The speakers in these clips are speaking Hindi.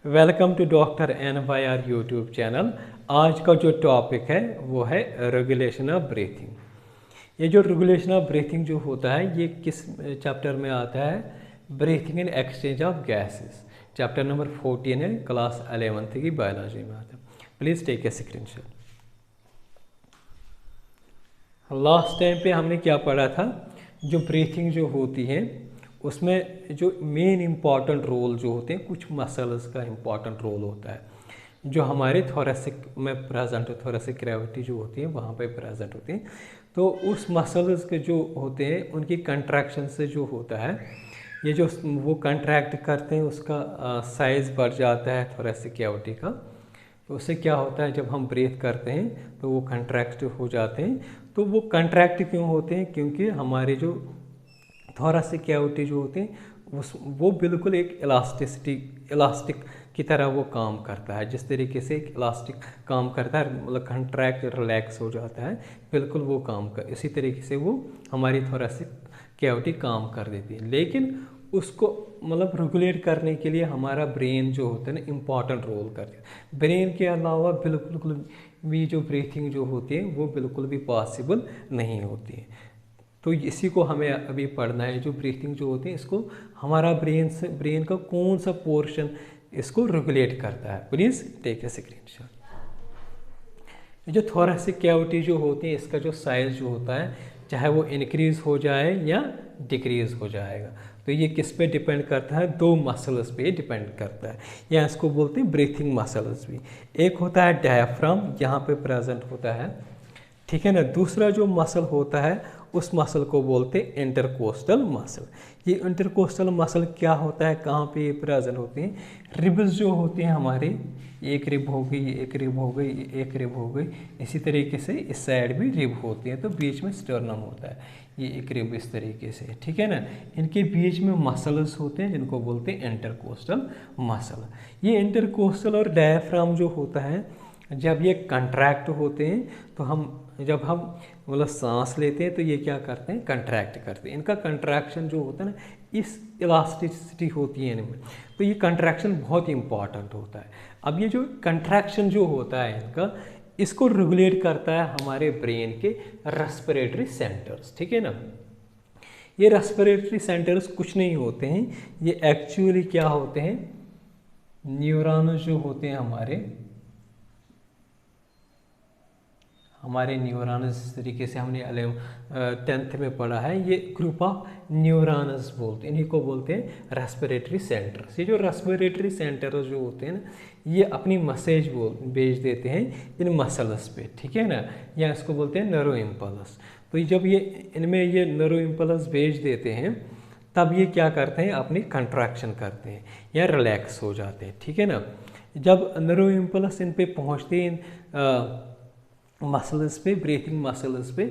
Welcome to doctor NYR YouTube channel. आज का जो टॉपिक है वो है रेगुलेशन ऑफ ब्रीथिंग। ये जो रेगुलेशन ऑफ ब्रीथिंग जो होता है ये किस चैप्टर में आता है? Breathing and exchange of gases, chapter number 14 है, क्लास 11th की बायोलॉजी में आता है। Please take a screenshot. Last time पे हमने क्या पढ़ा था? जो ब्रीथिंग जो होती है उसमें जो मेन इम्पॉर्टेंट रोल जो होते हैं, कुछ मसल्स का इम्पॉर्टेंट रोल होता है जो हमारे थोरेसिक में प्रेजेंट, थोरेसिक कैविटी जो होती है वहाँ पे प्रेजेंट होती है। तो उस मसल्स के जो होते हैं उनकी कंट्रैक्शन से जो होता है, ये जो वो कंट्रैक्ट करते हैं उसका साइज़ बढ़ जाता है थोरेसिक कैविटी का। तो उससे क्या होता है, जब हम ब्रीथ करते हैं तो वो कंट्रैक्ट हो जाते हैं। तो वो कंट्रैक्ट क्यों होते हैं? क्योंकि हमारे जो थोरेसिक कैविटी जो होते हैं वो बिल्कुल एक इलास्टिक की तरह वो काम करता है। जिस तरीके से एक इलास्टिक काम करता है, मतलब कंट्रैक्ट रिलैक्स हो जाता है, बिल्कुल वो काम कर इसी तरीके से वो हमारी थोरेसिक कैविटी काम कर देती है। लेकिन उसको मतलब रेगुलेट करने के लिए हमारा ब्रेन जो होता है ना इम्पॉर्टेंट रोल करता है। ब्रेन के अलावा बिल्कुल भी जो ब्रीथिंग जो होती है वो बिल्कुल भी पॉसिबल नहीं होती है। तो इसी को हमें अभी पढ़ना है। जो ब्रीथिंग जो होती है इसको हमारा ब्रेन का कौन सा पोर्शन इसको रेगुलेट करता है। Please take a screenshot. जो थोरेसिक कैविटी जो होती है इसका जो साइज़ जो होता है, चाहे वो इंक्रीज़ हो जाए या डिक्रीज़ हो जाएगा, तो ये किस पे डिपेंड करता है? दो मसल्स पे डिपेंड करता है, या इसको बोलते हैं ब्रीथिंग मसल्स भी। एक होता है डायफ्राम, यहाँ पे प्रेजेंट होता है, ठीक है ना। दूसरा जो मसल होता है उस मसल को बोलते हैं इंटरकोस्टल मसल। ये इंटरकोस्टल मसल क्या होता है, कहाँ पे ये प्रेजेंट होते हैं? रिब्स जो होते हैं हमारे, एक रिब हो गई, एक रिब हो गई, एक रिब हो गई, इसी तरीके से इस साइड भी रिब होती है, तो बीच में स्टर्नम होता है, ये एक रिब इस तरीके से, ठीक है ना। इनके बीच में मसल्स होते हैं जिनको बोलते हैं इंटरकोस्टल मसल। ये इंटरकोस्टल और डायफ्राम जो होता है, जब ये कंट्रैक्ट होते हैं तो जब हम मतलब सांस लेते हैं तो ये क्या करते हैं? कंट्रैक्ट करते हैं। इनका कंट्रैक्शन जो होता है ना, इस इलास्टिसिटी होती है इनमें, तो ये कंट्रैक्शन बहुत इंपॉर्टेंट होता है। अब ये जो कंट्रैक्शन जो होता है इनका, इसको रेगुलेट करता है हमारे ब्रेन के रेस्पिरेटरी सेंटर्स, ठीक है ना। ये रेस्पिरेटरी सेंटर्स कुछ नहीं होते हैं, ये एक्चुअली क्या होते हैं? न्यूरॉन्स जो होते हैं हमारे न्यूरॉन्स, इस तरीके से हमने 10th में पढ़ा है, ये ग्रुप ऑफ न्यूरॉन्स बोलते हैं, इन्हीं को बोलते हैं रेस्पिरेटरी सेंटर्स। ये जो रेस्पिरेटरी सेंटर्स जो होते हैं ना, ये अपनी मैसेज भेज देते हैं इन मसल्स पे, ठीक है ना, या इसको बोलते हैं नर्व इम्पल्स। तो जब ये इनमें ये नर्व इम्पल्स भेज देते हैं तब ये क्या करते हैं? अपनी कंट्रैक्शन करते हैं या रिलैक्स हो जाते हैं, ठीक है ना। जब नर्व इम्पल्स इन पे पहुँचते हैं मसल्स पे, ब्रीथिंग मसल्स पे,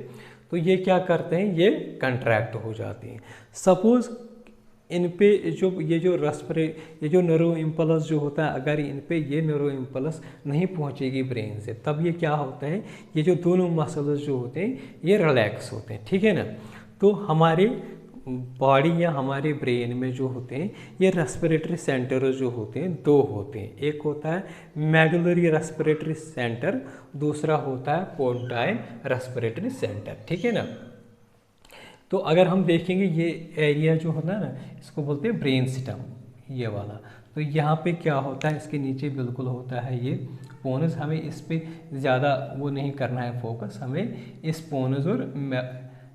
तो ये क्या करते हैं? ये कंट्रैक्ट हो जाती हैं। सपोज इन पे ये जो नर्व इम्पल्स जो होता है, अगर इन पे ये नर्व इम्पल्स नहीं पहुंचेगी ब्रेन से, तब ये क्या होता है? ये जो दोनों मसल्स जो होते हैं ये रिलैक्स होते हैं, ठीक है ना। तो हमारे बॉडी या हमारे ब्रेन में जो होते हैं ये रेस्पिरेटरी सेंटर जो होते हैं दो होते हैं। एक होता है मेडुलरी रेस्पिरेटरी सेंटर, दूसरा होता है पोंटाइन रेस्पिरेटरी सेंटर, ठीक है ना। तो अगर हम देखेंगे ये एरिया जो होता है ना, इसको बोलते हैं ब्रेन स्टेम, ये वाला। तो यहाँ पे क्या होता है? इसके नीचे बिल्कुल होता है ये पोनस। हमें इस पे ज़्यादा वो नहीं करना है फोकस, हमें इस पोनस और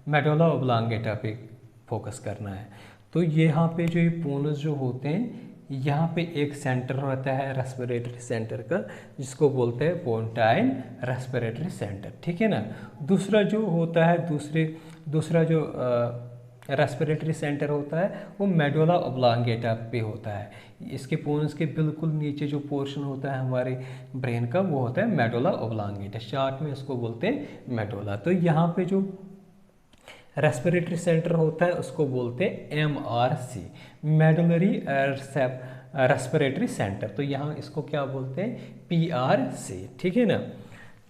मेडुला ऑब्लांगेटा पे फोकस करना है। तो यहाँ पे जो ये पोनस जो होते हैं, यहाँ पे एक सेंटर होता है रेस्पिरेटरी सेंटर का, जिसको बोलते हैं पोंटाइन रेस्पिरेटरी सेंटर, ठीक है ना। दूसरा जो होता है दूसरा जो रेस्पिरेटरी सेंटर होता है वो मेडुला ऑब्लांगेटा पे होता है। इसके पोनस के बिल्कुल नीचे जो पोर्शन होता है हमारे ब्रेन का, वो होता है मेडुला ऑब्लांगेटा, शॉर्ट में इसको बोलते हैं मेडुला। तो यहाँ पे जो रेस्पिरेटरी सेंटर होता है उसको बोलते हैं MRC, मेडुलरी रेस्पिरेटरी सेंटर। तो यहाँ इसको क्या बोलते हैं? PRC, ठीक है ना।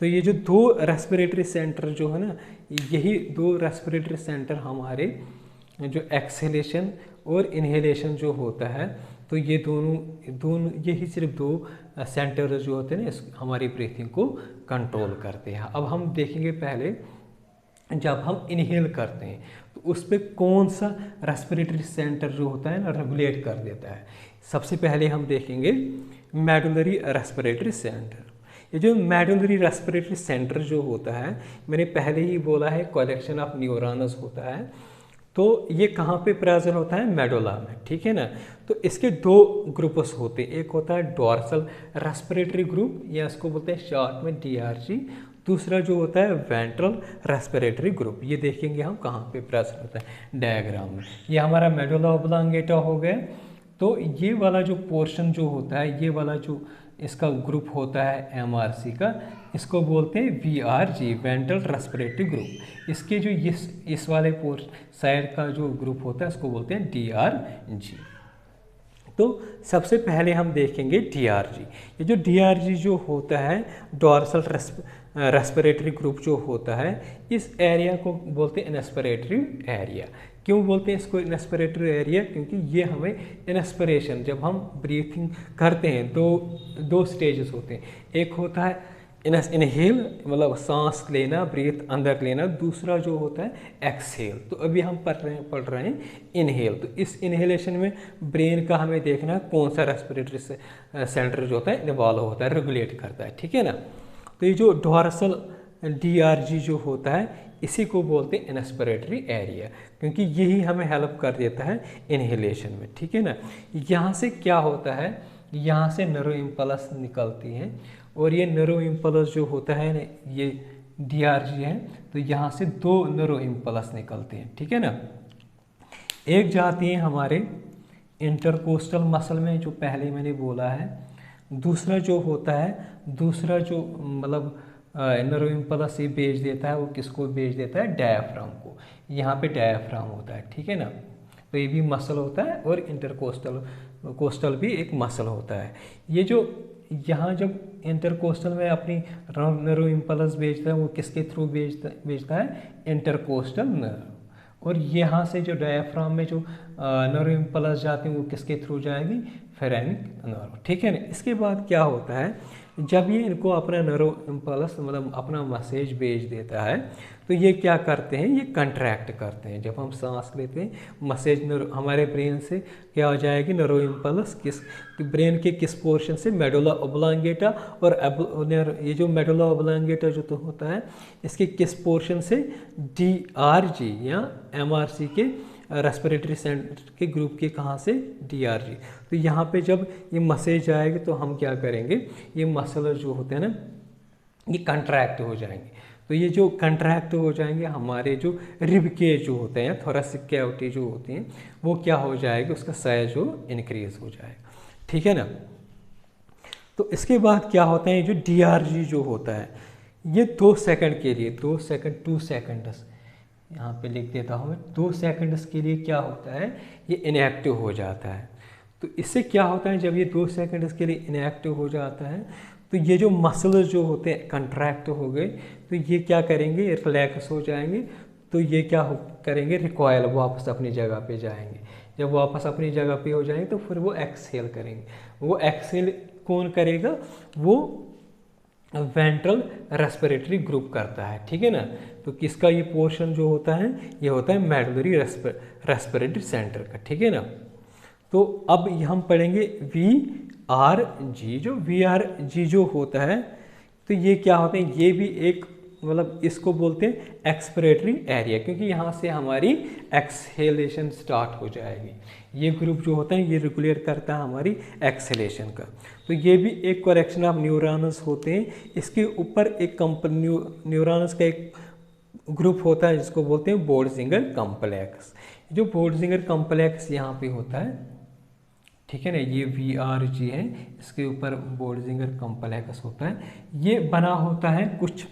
तो ये जो दो रेस्पिरेटरी सेंटर जो है ना, यही दो रेस्पिरेटरी सेंटर हमारे जो एक्सहेलेशन और इनहेलेशन जो होता है तो ये दोनों यही सिर्फ दो सेंटर जो होते हैं ना हमारी ब्रीथिंग को कंट्रोल करते हैं। अब हम देखेंगे पहले जब हम इनहेल करते हैं तो उस पर कौन सा रेस्पिरेटरी सेंटर जो होता है ना रेगुलेट कर देता है। सबसे पहले हम देखेंगे मेडुलरी रेस्पिरेटरी सेंटर। ये जो मेडुलरी रेस्पिरेटरी सेंटर जो होता है, मैंने पहले ही बोला है कलेक्शन ऑफ न्यूरॉन्स होता है, तो ये कहाँ पे प्रेजेंट होता है, मेडुला में, ठीक है ना। तो इसके दो ग्रुप्स होते हैं, एक होता है डोर्सल रेस्पिरेटरी ग्रुप या इसको बोलते हैं शॉर्ट में DRG, दूसरा जो होता है वेंट्रल रेस्पिरेटरी ग्रुप। ये देखेंगे हम कहाँ पे प्रेजेंट होता है डायग्राम में। ये हमारा मेडुला ऑब्लांगेटा हो गया। तो ये वाला जो पोर्शन जो होता है, ये वाला जो इसका ग्रुप होता है MRC का, इसको बोलते हैं VRG वेंट्रल रेस्पिरेटरी ग्रुप। इसके जो इस वाले साइड का जो ग्रुप होता है इसको बोलते हैं DRG। तो सबसे पहले हम देखेंगे DRG। ये जो DRG जो होता है डोर्सल रेस्पिरेटरी ग्रुप जो होता है, इस एरिया को बोलते हैं इनस्पिरेटरी एरिया। क्यों बोलते हैं इसको इनस्पिरेटरी एरिया, क्योंकि ये हमें इनस्पिरेशन जब हम ब्रीथिंग करते हैं दो स्टेजेस होते हैं। एक होता है इनहेल मतलब सांस लेना, ब्रीथ अंदर लेना, दूसरा जो होता है एक्सहेल। तो अभी हम पढ़ रहे हैं इनहेल। तो इस इनहेलेशन में ब्रेन का हमें देखना है कौन सा रेस्पिरेटरी सेंटर जो होता है इन्वॉल्व होता है, रेगुलेट करता है, ठीक है ना। तो ये जो डोर्सल DRG जो होता है इसी को बोलते हैं इनस्पिरेटरी एरिया, क्योंकि यही हमें हेल्प कर देता है इनहेलेशन में, ठीक है ना। यहाँ से क्या होता है, यहाँ से नर्व इम्पल्स निकलती हैं और ये नर्व इम्पल्स जो होता है ना, ये DRG है, तो यहाँ से दो नर्व इम्पल्स निकलते हैं, ठीक है ना। एक जाती है हमारे इंटरकोस्टल मसल में जो पहले मैंने बोला है, दूसरा जो होता है, दूसरा जो मतलब नर्व इम्पल्स ये भेज देता है, वो किसको भेज देता है, डायफ्राम को। यहाँ पे डायफ्राम होता है, ठीक है ना। तो ये भी मसल होता है और इंटरकोस्टल भी एक मसल होता है। ये जो यहाँ जब इंटरकोस्टल में अपनी नर्व इम्पल्स भेजता है वो किसके थ्रू भेजता है, इंटरकोस्टल नर्व। और यहाँ से जो डायफ्राम में जो नर्व इम्पल्स जाते हैं वो किसके थ्रू जाएगी, फेरेनिक नर्व, ठीक है ना। इसके बाद क्या होता है, जब ये इनको अपना नर्व इम्पल्स मतलब अपना मैसेज भेज देता है तो ये क्या करते हैं, ये कंट्रैक्ट करते हैं। जब हम सांस लेते हैं मैसेज हमारे ब्रेन से क्या हो जाएगी, नर्व इम्पल्स ब्रेन के किस पोर्शन से, मेडुला ऑब्लांगेटा। और ये जो मेडुला ऑब्लांगेटा जो तो होता है इसके किस पोर्शन से, DRG या MRC के रेस्पिरेटरी सेंटर के ग्रुप के कहाँ से, DRG। तो यहाँ पे जब ये मैसेज आएगी तो हम क्या करेंगे, ये मसल जो होते हैं ना ये कंट्रैक्ट हो जाएंगे। तो ये जो कंट्रैक्ट हो जाएंगे हमारे जो रिब के जो होते हैं, थोरेसिक कैविटी जो होती हैं, वो क्या हो जाएगी, उसका साइज जो इंक्रीज हो जाएगा, ठीक है ना। तो इसके बाद क्या होता है, ये जो DRG जो होता है ये 2 सेकंड के लिए, 2 सेकंड यहाँ पे लिख देता हूँ मैं, 2 सेकंड्स के लिए क्या होता है, ये इनएक्टिव हो जाता है। तो इससे क्या होता है, जब ये 2 सेकंड्स के लिए इनएक्टिव हो जाता है तो ये जो मसल्स जो होते हैं कंट्रैक्ट हो गए, तो ये क्या करेंगे, रिलैक्स हो जाएंगे। तो ये क्या करेंगे, रिकॉयल वापस अपनी जगह पे जाएंगे। जब वापस अपनी जगह पे हो जाएंगे तो फिर वो एक्सहेल करेंगे। वो एक्सहेल कौन करेगा, वो वेंट्रल रेस्पिरेटरी ग्रुप करता है, ठीक है ना। तो किसका ये पोर्शन जो होता है, ये होता है मेडुलरी रेस्पिरेटरी सेंटर का, ठीक है ना। तो अब हम पढ़ेंगे VRG। जो VRG जो होता है तो ये क्या होते हैं, ये भी एक मतलब इसको बोलते हैं एक्सपिरेटरी एरिया, क्योंकि यहाँ से हमारी एक्सहेलेशन स्टार्ट हो जाएगी। ये ग्रुप जो होता है ये रेगुलेट करता है हमारी एक्सहेलेशन का। तो ये भी एक कलेक्शन ऑफ न्यूरॉन्स होते हैं। इसके ऊपर एक न्यूरॉन्स का एक ग्रुप होता है जिसको बोलते हैं बोर्डजिंगर कॉम्प्लेक्स। जो बोर्डजिंगर कॉम्प्लेक्स यहाँ पे होता है, ठीक है ना, ये VRG है, इसके ऊपर बोर्डजिंगर कॉम्प्लेक्स होता है। ये बना होता है कुछ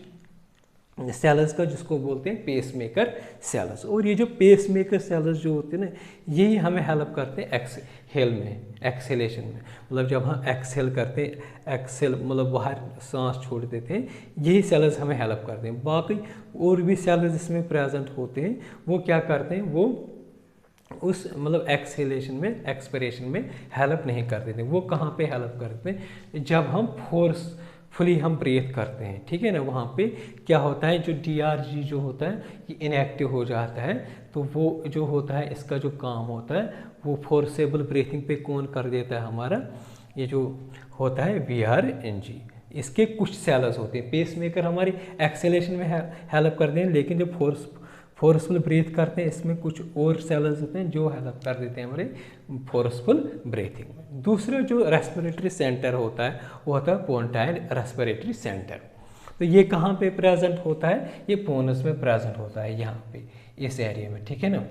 सेल्स का जिसको बोलते हैं पेसमेकर सेल्स। और ये जो पेसमेकर सेल्स जो होते हैं ना यही हमें हेल्प करते हैं एक्सहेल में, एक्सहेलेशन में। मतलब जब हम एक्सहेल करते हैं, एक्सहेल मतलब बाहर सांस छोड़ देते हैं, यही सेल्स हमें हेल्प करते हैं। बाकी और भी सेल्स इसमें प्रेजेंट होते हैं, वो क्या करते हैं, वो उस मतलब एक्सहेलेशन में, एक्सपिरेशन में हेल्प नहीं कर देते। वो कहाँ पे हेल्प करते हैं? जब हम फोर्सफुली हम ब्रीथ करते हैं, ठीक है ना, वहाँ पे क्या होता है, जो DRG जो होता है ये इनएक्टिव हो जाता है। तो वो जो होता है, इसका जो काम होता है वो फोर्सेबल ब्रीथिंग पे कौन कर देता है? हमारा ये जो होता है VRNG। इसके कुछ सेल्स होते हैं, पेस मेकर हमारी एक्सेलेशन में हेल्प करते हैं, लेकिन जब फोर्सफुल ब्रीथ करते हैं इसमें कुछ और सेल्स होते हैं जो हेल्प कर देते हैं हमारे फोर्सफुल ब्रीथिंग में। दूसरा जो रेस्पिरेटरी सेंटर होता है वो होता है पोंटाइल रेस्पिरेटरी सेंटर। तो ये कहाँ पे प्रेजेंट होता है? ये पोनस में प्रेजेंट होता है, यहाँ पे इस एरिया में, ठीक है ना।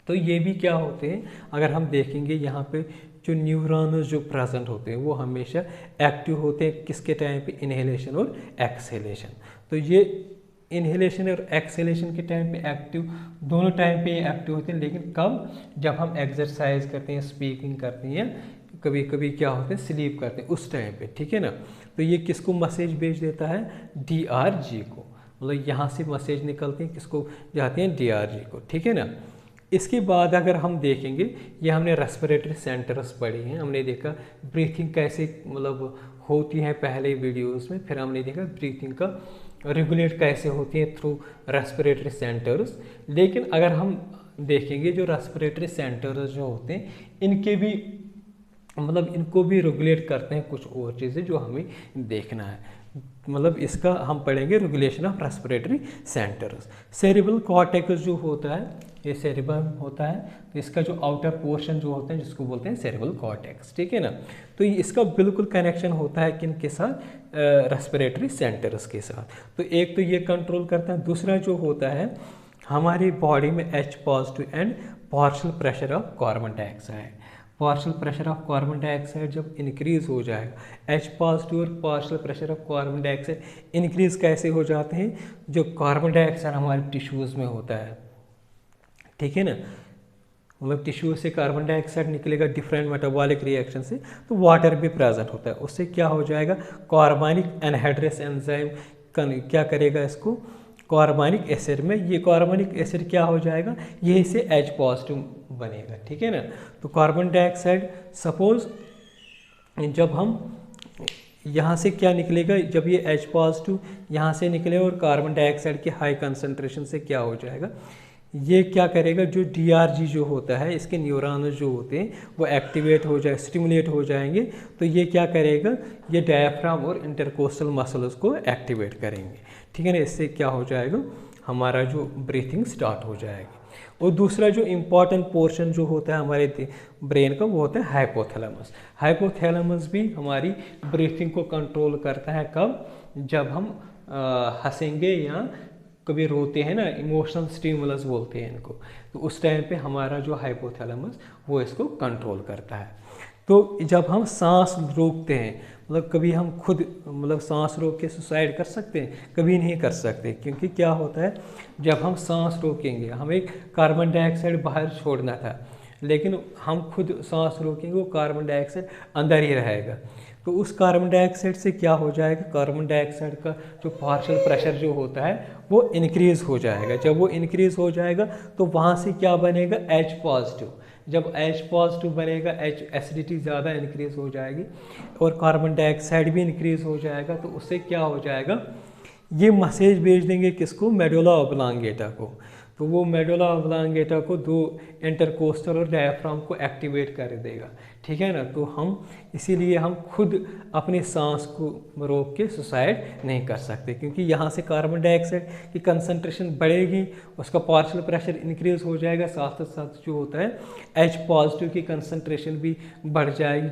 तो ये भी क्या होते हैं, अगर हम देखेंगे यहाँ पे जो न्यूरॉन्स जो प्रेजेंट होते हैं वो हमेशा एक्टिव होते हैं किसके टाइम पे? इनहेलेशन और एक्सहेलेशन। तो ये इनहेलेशन और एक्सहेलेशन के टाइम पे एक्टिव, दोनों टाइम पे ये एक्टिव होते हैं। लेकिन कब? जब हम एक्सरसाइज करते हैं, स्पीकिंग करते हैं, कभी कभी क्या होते हैं, स्लीप करते हैं, उस टाइम पे, ठीक है ना। तो ये किसको मैसेज भेज देता है? DRG को। मतलब यहाँ से मैसेज निकलते हैं, किसको जाते हैं? DRG को, ठीक है ना। इसके बाद अगर हम देखेंगे, ये हमने रेस्पिरेटरी सेंटर्स पढ़ी हैं, हमने देखा ब्रीथिंग कैसे मतलब होती है पहले वीडियोस में, फिर हमने देखा ब्रीथिंग का रेगुलेट कैसे होती है थ्रू रेस्पिरेटरी सेंटर्स। लेकिन अगर हम देखेंगे जो रेस्पिरेटरी सेंटर्स जो होते हैं इनके भी मतलब इनको भी रेगुलेट करते हैं कुछ और चीज़ें जो हमें देखना है। मतलब इसका हम पढ़ेंगे regulation of respiratory centres. Cerebral cortex जो होता है, ये सेरेब्रम होता है, तो इसका जो आउटर पोर्शन जो होता है जिसको बोलते हैं सेरेब्रल कॉर्टेक्स, ठीक है ना। तो इसका बिल्कुल कनेक्शन होता है किन के साथ? रेस्पिरेटरी सेंटर्स के साथ। तो एक तो ये कंट्रोल करता है, दूसरा जो होता है हमारी बॉडी में H positive and partial pressure of carbon dioxide. Partial pressure of carbon dioxide जब इंक्रीज हो जाएगा, H पॉजिटिव और partial pressure of carbon dioxide increase कैसे हो जाते हैं? जो कार्बन डाइऑक्साइड हमारे टिश्यूज़ में होता है, ठीक है ना, मतलब टिश्यू से कार्बन डाइऑक्साइड निकलेगा डिफरेंट मेटाबॉलिक रिएक्शन से, तो वाटर भी प्रेजेंट होता है। उससे क्या हो जाएगा? कार्बनिक एनहाइड्रेस एंजाइम क्या करेगा इसको? कार्बनिक एसिड में, ये कार्बनिक एसिड क्या हो जाएगा? यही से H पॉजिटिव बनेगा, ठीक है ना। तो कार्बन डाइऑक्साइड सपोज जब हम यहाँ से क्या निकलेगा, जब ये H पॉजिटिव यहाँ से निकले और कार्बन डाइऑक्साइड के हाई कंसनट्रेशन से क्या हो जाएगा, ये क्या करेगा? जो DRG जो होता है, इसके न्यूरॉन्स जो होते हैं वो एक्टिवेट हो जाए, स्टिमुलेट हो जाएंगे। तो ये क्या करेगा? ये डायफ्राम और इंटरकोस्टल मसल्स को एक्टिवेट करेंगे, ठीक है ना। इससे क्या हो जाएगा? हमारा जो ब्रीथिंग स्टार्ट हो जाएगी। और दूसरा जो इम्पॉर्टेंट पोर्शन जो होता है हमारे ब्रेन का वो होता है हाइपोथैलेमस। हाइपोथैलेमस भी हमारी ब्रीथिंग को कंट्रोल करता है। कब? जब हम हंसेंगे या कभी रोते हैं ना, इमोशनल स्टिमुलस बोलते हैं इनको, तो उस टाइम पे हमारा जो हाइपोथैलेमस वो इसको कंट्रोल करता है। तो जब हम सांस रोकते हैं, मतलब कभी हम खुद मतलब सांस रोक के सुसाइड कर सकते हैं? कभी नहीं कर सकते, क्योंकि क्या होता है जब हम सांस रोकेंगे, हमें कार्बन डाइऑक्साइड बाहर छोड़ना था, लेकिन हम खुद सांस रोकेंगे वो कार्बन डाइऑक्साइड अंदर ही रहेगा। तो उस कार्बन डाइऑक्साइड से क्या हो जाएगा? कार्बन डाइऑक्साइड का जो पार्शियल प्रेशर जो होता है वो इंक्रीज़ हो जाएगा। जब वो इंक्रीज़ हो जाएगा तो वहाँ से क्या बनेगा? H positive. जब H पॉजिटिव बनेगा, H एसिडिटी ज़्यादा इंक्रीज़ हो जाएगी और कार्बन डाइऑक्साइड भी इंक्रीज़ हो जाएगा। तो उससे क्या हो जाएगा? ये मैसेज भेज देंगे किसको? मेडुला ऑब्लांगेटा को। तो वो मेडुला ऑब्लांगेटा को दो इंटरकोस्टल और डायफ्राम को एक्टिवेट कर देगा, ठीक है ना। तो हम इसीलिए हम खुद अपनी सांस को रोक के सुसाइड नहीं कर सकते, क्योंकि यहाँ से कार्बन डाइऑक्साइड की कंसंट्रेशन बढ़ेगी, उसका पार्शियल प्रेशर इंक्रीज हो जाएगा, साथ साथ जो होता है H पॉजिटिव की कंसंट्रेशन भी बढ़ जाएगी,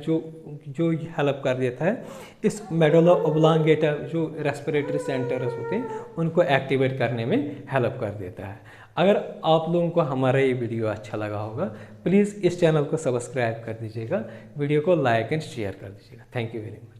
जो हेल्प कर देता है इस मेडुला ऑब्लांगेटा जो रेस्पिरेटरी सेंटर्स होते हैं उनको एक्टिवेट करने में हेल्प कर देता है। अगर आप लोगों को हमारा ये वीडियो अच्छा लगा होगा, प्लीज़ इस चैनल को सब्सक्राइब कर दीजिएगा, वीडियो को लाइक एंड शेयर कर दीजिएगा। Thank you very much.